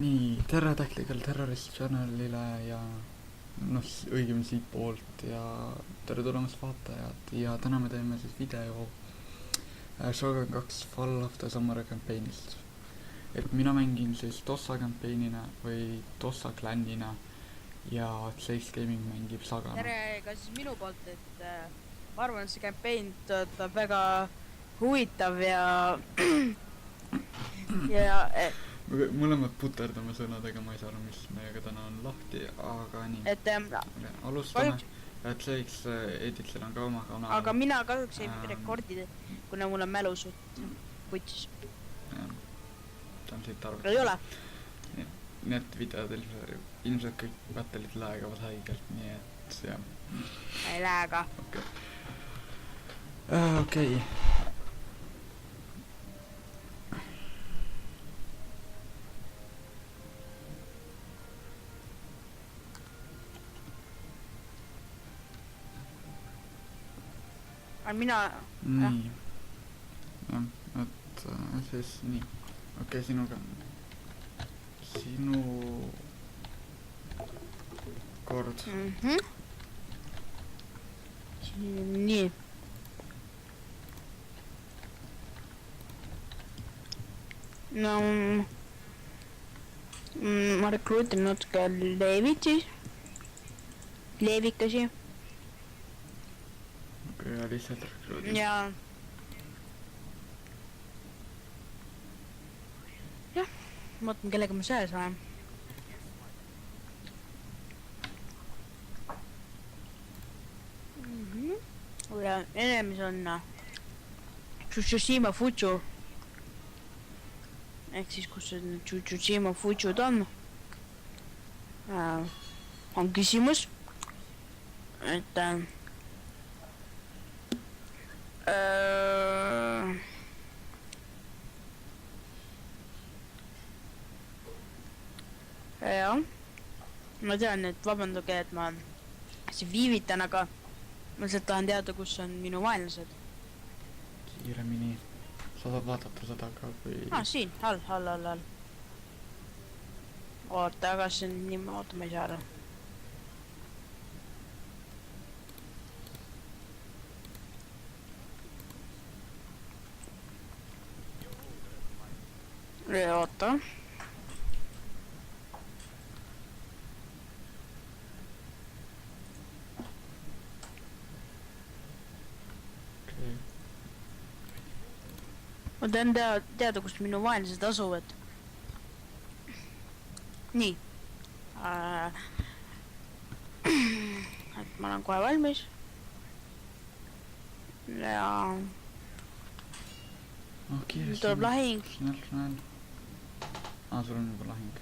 Nii, tere Tactical Terrorist Channelile ja õigemini siit poolt ja tere tulemast vaatajad ja täna me teeme siis video Shogun 2 Fall of the Summer campaignist. Et mina mängin siis Tossa campaignina või Tossa klannina ja Chase Gaming mängib Sagana. Tere ka siis minu poolt, et ma arvan, et see campaign töötab väga huvitav ja mõlemad puterdame sõnadega, ma ei saa aru, mis meiega täna on lahti, aga nii. Et alustame, et Chase Editsil on ka oma kanal. Aga mina kahjuks ei rekordi, kuna mul on mälu suht putsis. See on siit arvest. Ei ole? Need videod ilmselt kõik battlid laegavad haigelt, nii et jah. Ei lähe ka. Okei. Aga mina... Nii. Jah, et siis nii. Okei, sinuga. Sinu kord. Nii. No... ma rekruutin natuke Leevit siis. Leevikasi. Ja lihtsalt rekruudin. Ja... jah, ma mõtlen, kellega ma sõjas olen. Ja enemis on Tsushima Fuchu. Ehk siis, kus see Tsushima Fuchud on küsimus, et jah, ma tean, et vabandage, et ma siin viivitan, aga ma lihtsalt tahan teada, kus on minu vaenlased. Kiiremini. Sa saad vaadata seda ka või... siin, all. Oota, aga see on nii, oota, ma ei saa aru. Oota. Ma tahan teada, kus minu vaenlased asuvad. Nii. Et ma olen kohe valmis. Ja... kiiresti. Tuleb lahing. Snell. Sul on juba lahing.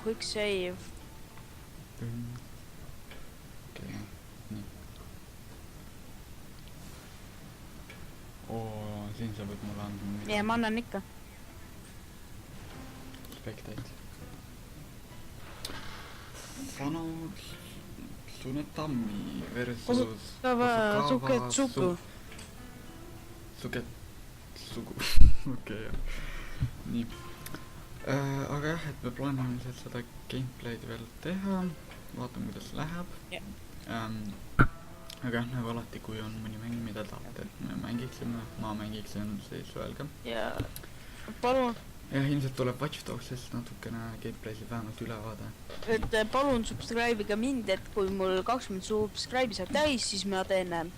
Quick save. Okei, nii. Siin sa võid mulle anda midagi. Ja, ma annan ikka. Spectate. Fano Tsunetami versus Suketsuku. Suketsuku. Okei, jah. Nii. Aga jah, et me plaanime seda gameplay'd veel teha. Vaatame, kuidas läheb. Aga jah, nagu alati, kui on mõni mäng, mida tahate, et me mängiksime, ma mängiksin, siis öelge. Ja palun... jah, ilmselt tuleb Watch Dogs'ist natukene gameplay'sid vähemalt ülevaade. Et palun subscribe'iga mind, et kui mul 20 subscribe'i saab täis, siis ma teen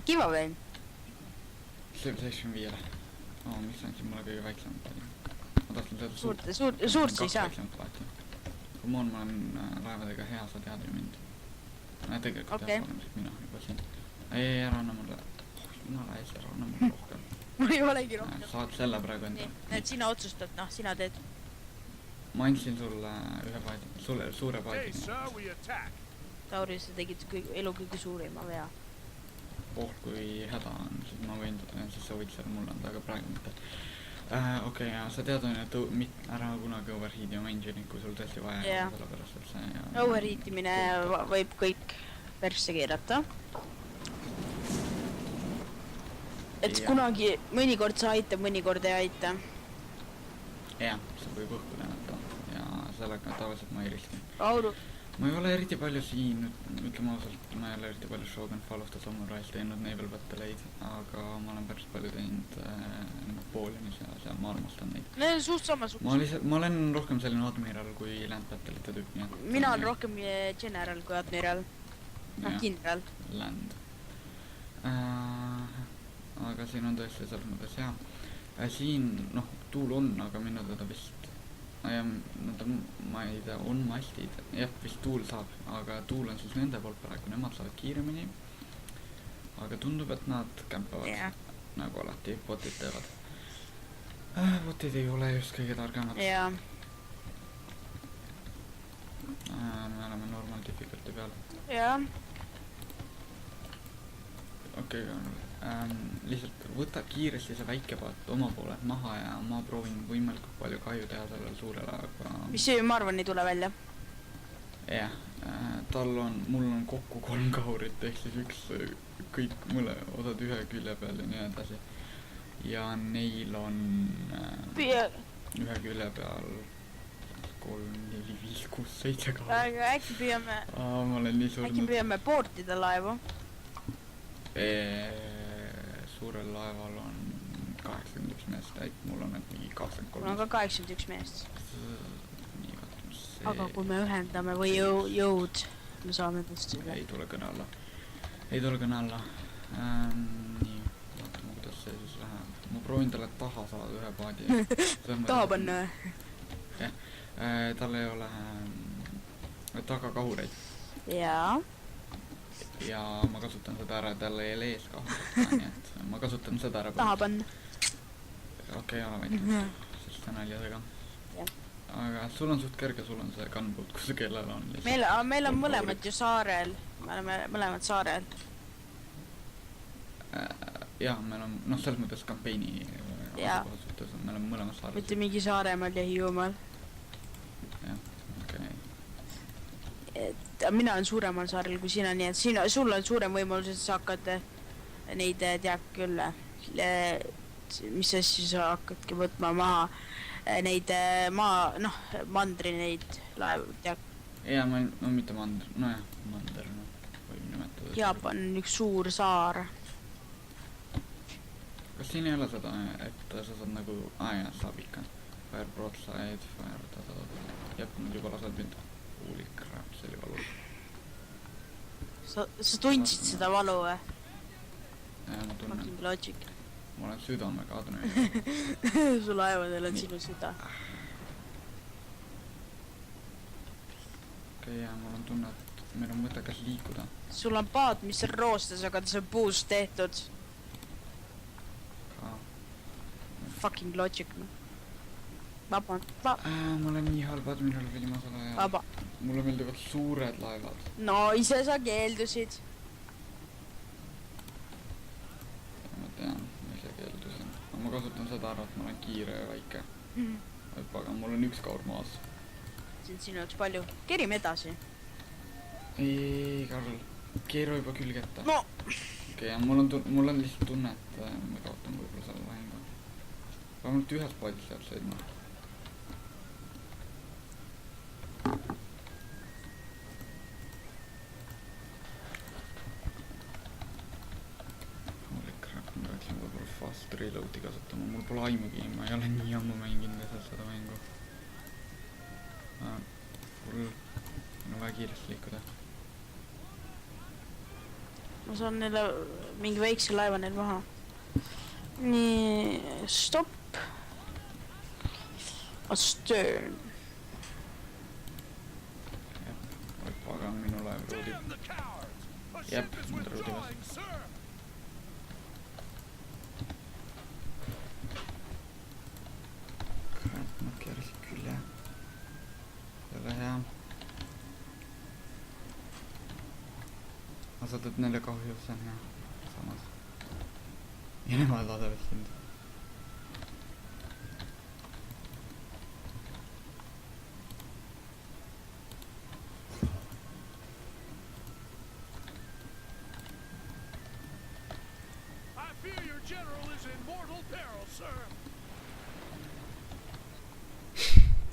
giveaway. See 75-le. Mis on siin mulle kõige väiksemat? Ma tahtsin seda suurt siis, jah. Kui ma olen laevadega hea, sa tead ju mind. Tegelikult jah, olen siis mina juba siin. Ei, ära anna mulle. Jumala ees, ära anna mulle rohkem. Mul ei olegi rohkem. Saad selle praegu enda. Need sina otsustad, sina teed. Ma andsin sulle ühe paadi, suure paadi. Tauri, sa tegid elu kõige suurima vea. Kui häda on, siis ma võin, siis sa võid selle mulle anda, aga praegu mitte. Okei, ja sa tead on, et ära kunagi overheat'i oma engine'i, kui sul tõesti vaja on, sellepärast, et see... Overheatimine võib kõik persse keerata. Et kunagi mõnikord see aitab, mõnikord ei aita. jah, see võib õhku lennata ja sellega tavaliselt ma ei riski. Auru. ma ei ole eriti palju siin, ütleme ausalt, ma ei ole eriti palju Shogun Fall of the Samurais teinud Naval Battle'id, aga ma olen päris palju teinud Napoleonis ja seal ma armastan neid. Need on suht samasugused. ma olen rohkem selline admiral kui Land Battle'ite tüüp, nii et Mina olen rohkem general kui admiral. Kindral. Land. Aga siin on tõesti selles mõttes hea. Siin, noh, tuul on, aga minu teda vist ma ei tea, on mastid, jah, vist tuul saab, aga tuul on siis nende poolt praegu, nemad saavad kiiremini, aga tundub, et nad kämpavad, nagu alati botid teevad. Botid ei ole just kõige targemad. Me oleme normal difficulty peal. Okei, lihtsalt võta kiiresti see väike paat oma poole maha ja ma proovin võimalikult palju kahju teha sellele suurele, aga... Mis see, ma arvan, ei tule välja? Jah, mul on kokku 3 kahurit, ehk siis kõik osad ühe külje peal ja nii edasi. Ja neil on ühe külje peal 3, 4, 5, 6, 7 kahurit. Aga äkki püüame... Ma olen nii surnud. Äkki püüame poortida laevu? Suurel laeval on 81 meest, mul on mingi 23. Mul on ka 81 meest. Nii, vaatame see... Aga kui me ühendame või jõud, me saame tõst seda. Ei tule kõne alla. Nii, vaatame, kuidas see siis läheb. Ma proovin talle taha saada ühe paadi. Taha panna või? Jah, tal ei ole tagakahureid. Jaa. Ja ma kasutan seda ära, et jälle ei ole ees kahurata, nii et ma kasutan seda ära. Taha panna. Okei, ole vaid, sest see naljadega. Aga sul on suht kerge, sul on see gunboat, kus kellel on lihtsalt. Meil on mõlemad ju saarel. Me oleme mõlemad saarel. Jaa, meil on, noh, selles mõttes kampeini suhtes, me oleme mõlemad saarel. Mitte mingi Saaremaal ja Hiiumaal. Jah, okei. Mina olen suuremal saarel kui sina, nii et sul on suurem võimalus, et sa hakkad neid teab küll, mis asju sa hakkadki võtma maha neid mandri neid laevu, teab. Jaa, no mitte mandr, nojah, mandr, võib nimetada. Jaapan on üks suur saar. Kas siin ei ole seda, et sa saad nagu, jah, saab ikka. Fire broadside, fire jääb, nüüd juba lased mind. Holy crap, see oli valu. Sa tundsid seda valu või? Jaa, ma tunnen. Fucking logic. Ma olen südamega adne. Su laevadel on sinu süda. Okei, jaa, mul on tunne, et meil on mõttekas liikuda. Sul on paat, mis on roostes, aga ta on puust tehtud. Fucking logic, no. Vaba. Ma olen nii halb admiral viimasel ajal. Vaba. Mulle meeldivad suured laevad. No, ise sa keeldusid. Ma tean, ma ise keeldusin. Ma kasutan seda ära, et ma olen kiire ja väike. Aga mul on 1 kaur maas. See on sinu jaoks palju. Kerime edasi. Ei, Karl. Keeru juba külgeta. No! Okei, mul on lihtsalt tunne, et me kaotan võib-olla selle lahingu. Vähemalt ühes paadis sealt sõidma. Holy crap, ma peaksin võib-olla fast reload'i kasutama. Mul pole aimugi, ma ei ole nii ammu mänginud lihtsalt seda mängu. Mul on väga kiiresti liikuda. Ma saan neile mingi väikse laeva neil maha. Nii, stopp. Astern. Jep, oi pagan, minu laev roodib. Jep, nad roodivad. Kurat, nad keerasid külje. Jälle hea. Ma saad, et neile kahju, see on hea. Samas. Ja nemad lasevad sind.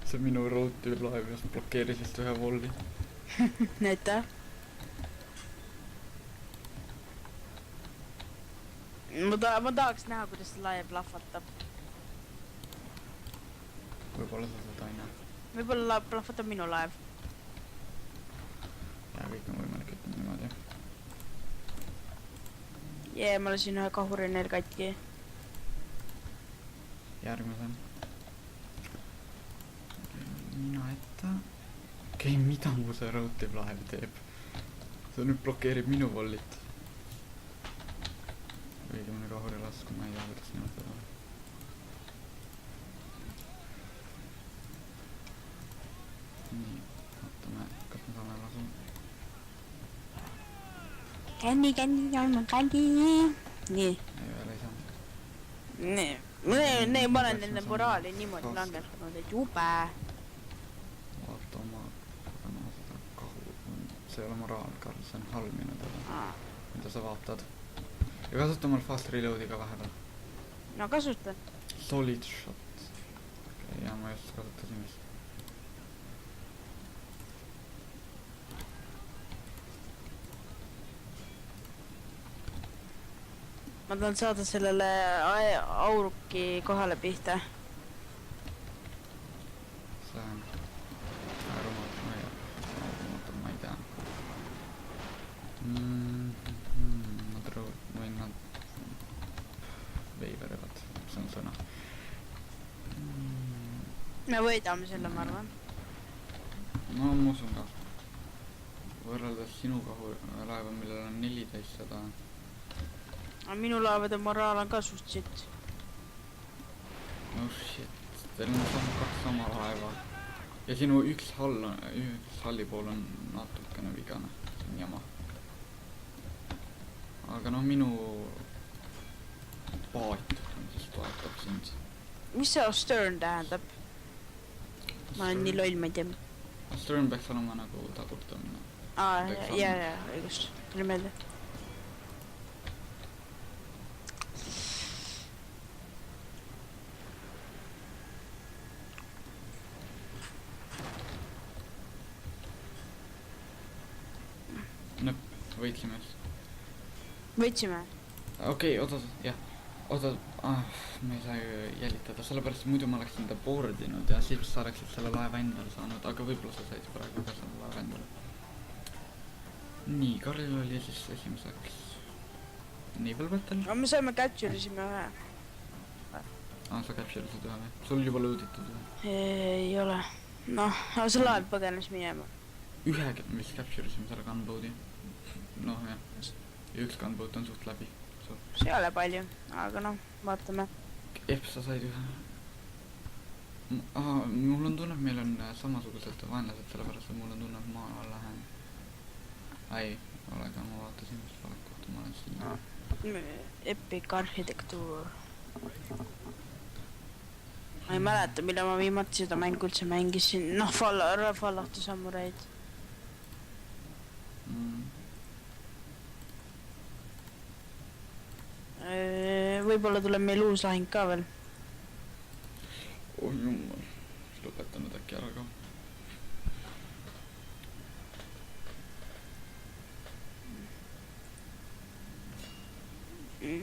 see minu rooti laev just blokeeris vist ühe volli. näita. Ma tahaks näha, kuidas see laev plahvatab. Võib-olla sa seda ei näe. Võib-olla plahvatab minu laev. Ja kõik on võimalik ütlema niimoodi. Ma lasin ühe kahuri neil katki. Järgmise. Mina ette. Okei, mida mu see rooti laev teeb? See nüüd blokeerib minu vollit. Õigemini kahuri lasku, ma ei tea, kuidas nimetada. Nii, vaatame, kas me saame lasu. Kandi, Nii. Ei, veel ei saa. Nee, ma olen nende moraali niimoodi langetanud, et jube. Vaata oma seda kahu. See ei ole moraal, Karl, see on halmine teda. Mida sa vaatad? Ja kasuta omal fast reloadi ka vahepeal. No kasuta. Solid shot. Okei, ja ma just kasutasin vist. Ma tahan saada sellele auruki kohale pihta. See on rumalt, ma ei tea. Nad veiverivad, see on sõna. Me võidame selle, ma arvan. No ma usun ka. Võrreldes sinu laeva, millel on 14 seda. Minu laevade moraal on ka suht shit. No shit, teil on kaks sama laeva. Ja sinu üks halli pool on natukene vigane, see on jama. Aga no minu paat siis toetab sind. Mis see Stern tähendab? Ma olen nii loll, ma ei tea. Stern peaks olema nagu tagurtamine. Ja, õigust. Tuli meelde. Nõpp, võitsime just. Võitsime? Okei, oota, jah. Oota, ma ei saa ju jälitada, sellepärast muidu ma oleksin ta boardinud ja siis sa oleksid selle laeva endale saanud, aga võib-olla sa said praegu ka selle laeva endale. Nii, Karlil oli siis esimeseks Naval Battle. No me saime capture'isime ühe. Sa capture'isid ühe või? Sul juba lõuditud või? Ei ole. Noh, see laev põgenes minema. Ühe vist capture'isime selle gunboat'i. Noh, jah. Ja üks gunboat on suht läbi. See ei ole palju, aga noh, vaatame. Sa said ühe. Mul on tunne, et meil on samasugused vaenlased, sellepärast, et mul on tunne, et ma lähen. Ei, olega ma vaatasin vist vale kohta, ma olen siin. Epic arhitektuur. Ma ei mäleta, mille ma viimati seda mängu üldse mängisin. Noh, Fallouti Samuraid. Võib-olla tuleb meil uus lahing ka veel. Oh jumal, lõpetanud äkki ära ka.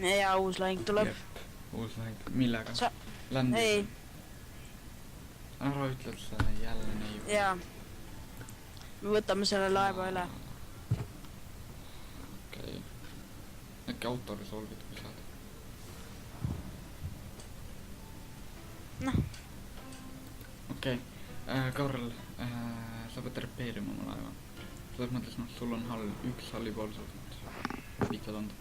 Ja uus lahing tuleb. Jep, uus lahing. Millega? Ländi. Ei. Ära ütled sa jälle neid. Jaa. Me võtame selle laeva üle. Okei. Äkki autori solgid kui saad. Noh. Okei. Karl, sa pead repeerima oma laeva. Selles mõttes, noh, sul on üks halli pool suht piitad anda.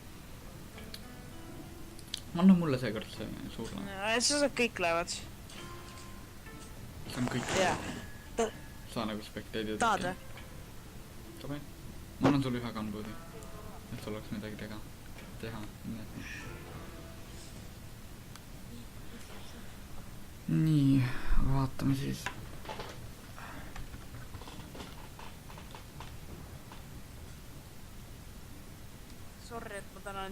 Anna mulle seekord see suur laev. Sa saad kõik laevad. See on kõik. Jaa. Sa nagu spekteedid. Tahad või? Davai. Ma annan sulle ühe gunboat'i. Et sul oleks midagi teha. Nii, vaatame siis. Sorry, et ma täna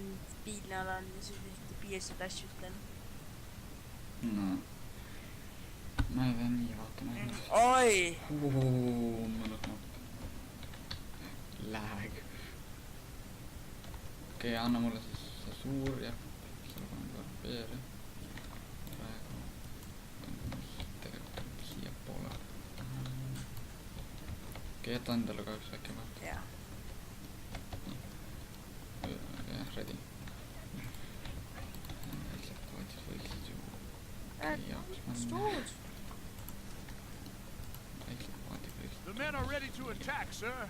piilne olen ja siis lihtsalt piirseid asju ütlen. No. Ma ei tea nii, vaatame. oi, mõnus noh. Lag. Okei, anna mulle siis see suur ja selle panen karpeeri. Praegu tegelikult siia poole. Okei, jäta endale ka üks väike vaht. jah. Jah, ready. Väiksed poetid võiksid ju jaoks panna. Väiksed poetid võiksid. The men are ready to attack, sir.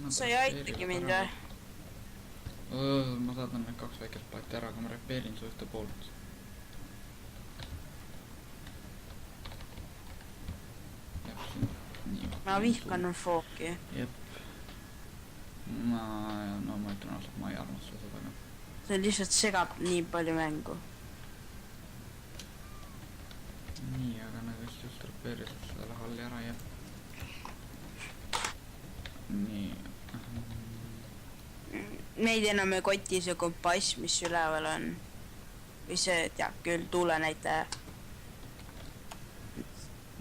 sa ei aitagi mind või? Ma saadan need kaks väikest paati ära, aga ma repeerin su ühte poolt. ma vihkan fooki. Jep. Ma ütlen ausalt, ma ei armasta seda ka. see lihtsalt segab nii palju mängu. Nii, aga nad just repeerisid selle halli ära, jep. Nii. Meid enam ei koti see kompass, mis üleval on. või see, teab küll, tuulenäitaja.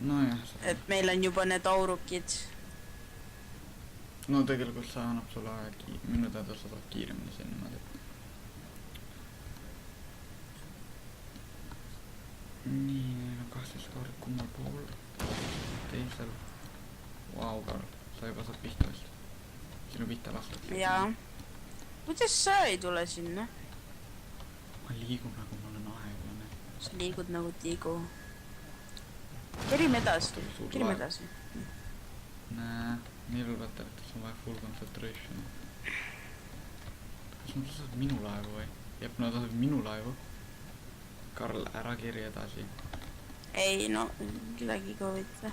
Nojah. et meil on juba need aurukid. No tegelikult see annab sulle minu teada sa saad kiiremini siin niimoodi. Nii, neil on 12 kaarit kummal pool. Teisel. Vau, Karl, sa juba saad pihta vist. Sinu pihta lastakse. jaa. kuidas sa ei tule sinna? Ma liigun nagu ma olen aeglane. sa liigud nagu tiigu. kerime edasi, kerime edasi. Nää, niillä välttämättä on vaja full concentration. Kas nad saavad minu laevu või? Jep, nad saavad minu laevu. Karl, ära kiri edasi. ei no, kedagi ka võita.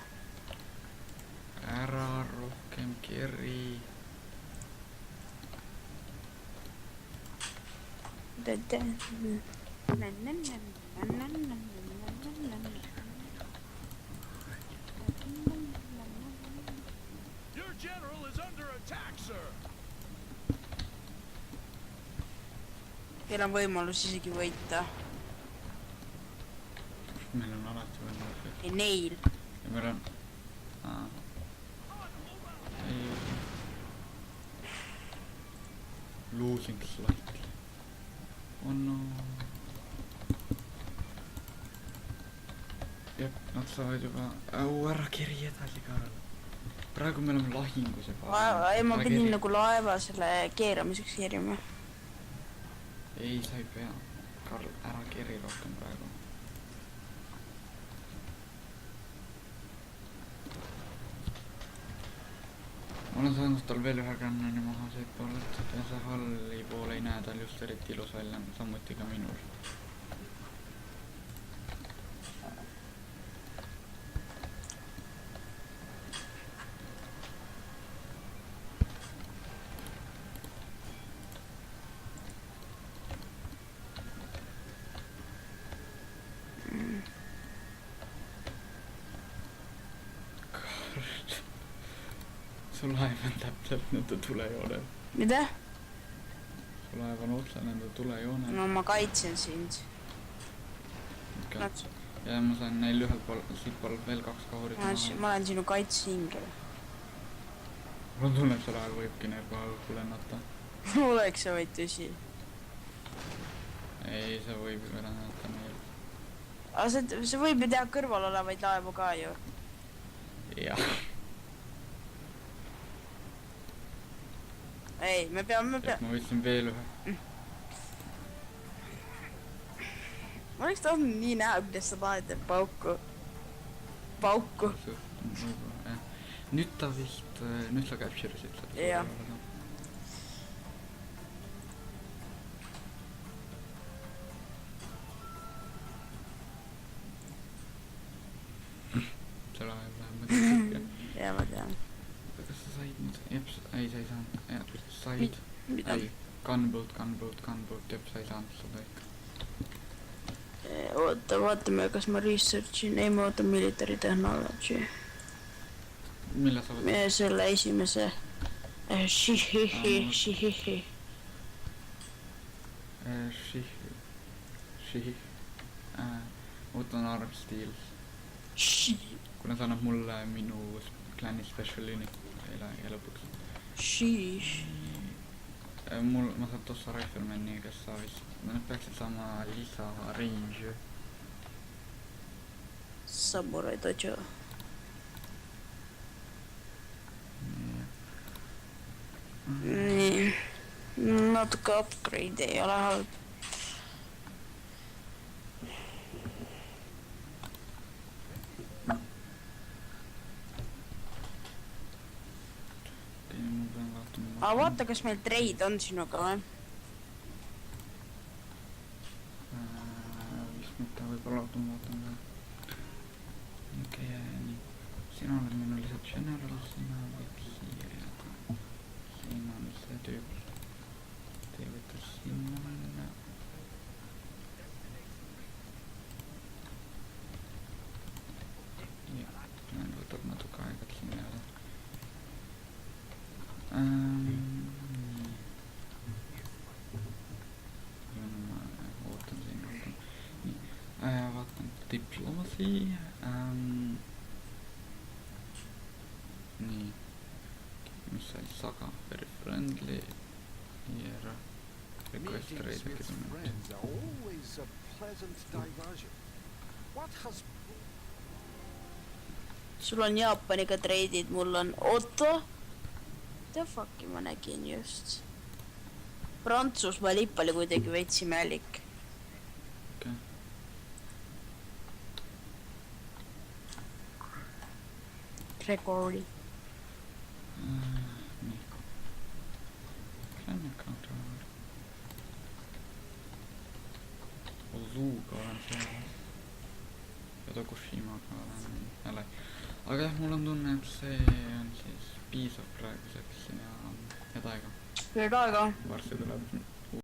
Ära rohkem kiri. Your general is under attack, sir. Teil on võimalus isegi võita. Meil on alati võimalus. ei, neil. Ja meil on... Ei... Losing slightly. Oh no. Jep, nad saavad juba... ära kiri edasi, Karl. Praegu me oleme lahingus juba. ei, ma pidin nagu laeva selle keeramiseks kerima. Ei, sa ei pea. Karl, ära keri rohkem praegu. Ma olen saanud tal veel ühe kannani maha siit poolelt ja see halli pool ei näe tal just eriti ilus välja, samuti ka minul. Su laev on täpselt nende tulejoonel. mida? Su laev on otse nende tulejoonel. no ma kaitsen sind. Okay. Ja ma saan neil ühelt pool, siit pool veel kaks kaurit maha. ma olen sinu kaitsehingel. Mul on tunne, et see laev võibki neil kohe õhku lennata. oleks see vaid tõsi. Ei, see võib ju lennata neil. aga see võib ju teha kõrval olevaid laevu ka ju. Jah. ei, me peame... ma võtsin veel ühe. ma oleks tahtnud nii näha, kuidas sa paned pauku. Pauku. Nüüd ta vist... nüüd sa capture'isid seda. jah. see laev läheb mõtlesid. ja ma tean. kas sa said nüüd? Jep, ei sa ei saanud. Said. mida? ei, gunboat, jep, sa ei saanud seda ikka. oota, vaatame, kas ma research'in, ei ma ootan military technology. Mille sa võtad? selle esimese. Shihihi. ootan armstiil, kuna see annab mulle minu klanni special unit ja lõpuks. Ma saan tossa riflemani, kes sa vist, nad peaksid saama lisa range. Samurai dojo. Nii, natuke upgrade ei ole halb. aga vaata, kas meil treid on sinuga või? Vist mitte, võib-olla vaatan ka. Okei, nii. Sina oled minu lihtsalt general, sina võid siia jääda. Siin on see tüüp. Te võite sinna minna. Ja, meil võtab natuke aega, et siin jääda. Ootan siin rohkem. Nii, vaatan diplomacy. Nii, mis sai Saga, very friendly. Here, request raid agreement. Sul on Jaapaniga treidid, mul on, oota. The fuck'i ma nägin just. Prantsusmaa lipp oli kuidagi veits imelik. Okei. Gregory. Nii. Clan account award. Ozuga olen seal. Ja Tokushimaga olen jälle. Aga jah, mul on tunne, et see on siis piisav praeguseks ja aega. Veel aega. Varsti tuleb